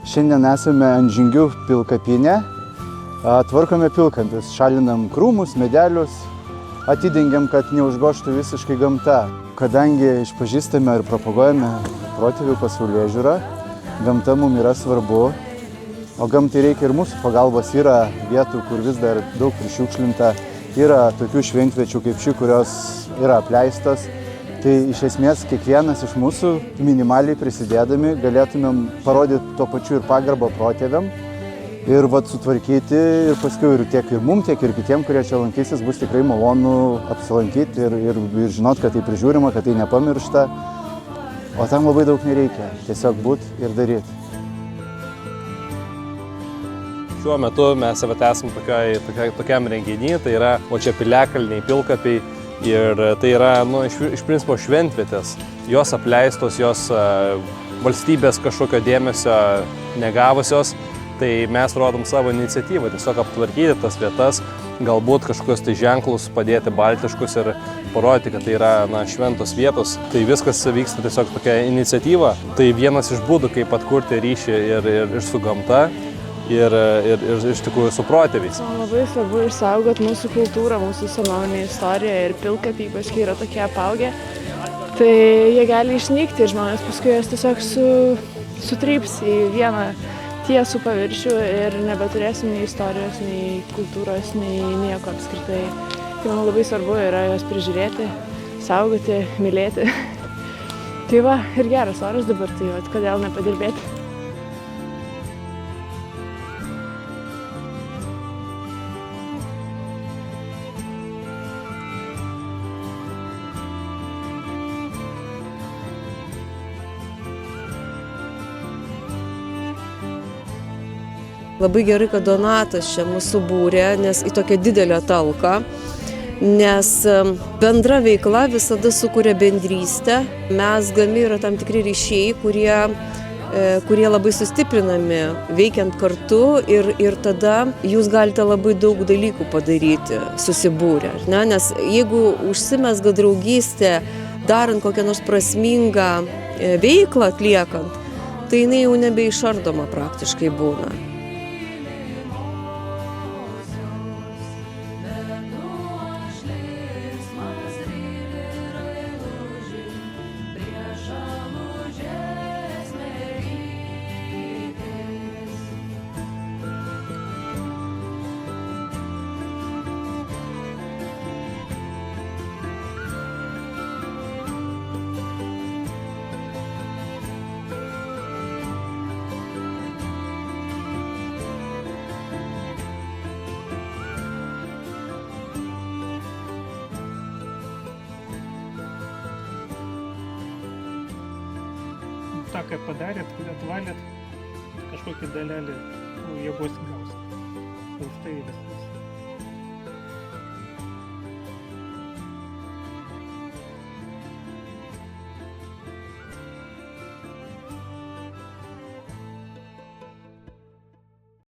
Šiandien esame ant Žingių pilkapinę, tvarkome pilkampis, šalinam krūmus, medelius, atidengiam, kad neužgoštų visiškai gamta. Kadangi išpažįstame ir propaguojame protėvių pasaulėžiūrą, gamta mums yra svarbu, o gamtai reikia ir mūsų pagalbos. Yra vietų, kur vis dar daug prišiukšlinta, yra tokių šventvečių kaip ši, kurios yra apleistos. Tai iš esmės kiekvienas iš mūsų minimaliai prisidėdami galėtumėm parodyti tuo pačiu ir pagarbą protėviam ir sutvarkyti ir paskui ir tiek ir mum, tiek ir kitiem, kurie čia lankysis, bus tikrai malonu apsilankyti ir žinot, kad tai prižiūrima, kad tai nepamiršta. O tam labai daug nereikia, tiesiog būt ir daryti. Šiuo metu mes esame tokiam renginį, tai yra čia piliakalniai, pilkapiai. Ir tai yra iš principo šventvietės, jos apleistos, jos valstybės kažkokio dėmesio negavusios, tai mes rodom savo iniciatyvą, tiesiog aptvarkyti tas vietas, galbūt kažkokios tai ženklus padėti baltiškus ir parodyti, kad tai yra šventos vietos. Tai viskas vyksta tiesiog tokia iniciatyva, tai vienas iš būdų, kaip atkurti ryšį ir su gamta. Ir iš tikrųjų su protėviais. Labai svarbu išsaugoti mūsų kultūrą, mūsų senovinę istoriją ir pilkapiai paskui yra tokie apaugę. Tai jie gali išnykti ir žmonės paskui jas tiesiog sutryps į vieną tiesų paviršių ir nebeturėsim nei istorijos, nei kultūros, nei nieko apskritai. Tai man labai svarbu yra jas prižiūrėti, saugoti, mylėti. Tai va, ir geras oras dabar, tai kodėl nepadirbėti. Labai gerai, kad Donatas čia mūsų būrė, nes į tokią didelę talką, nes bendra veikla visada sukuria bendrystę. Mezgami yra tam tikri ryšiai, kurie labai sustiprinami veikiant kartu ir tada jūs galite labai daug dalykų padaryti susibūrę. Nes jeigu užsimezga draugystė, darant kokią nors prasmingą veiklą atliekant, tai jinai jau nebeišardoma praktiškai būna. tą, ką padarėt, atvalėt, kažkokį dalelį jėgos gausit. Už tai vis.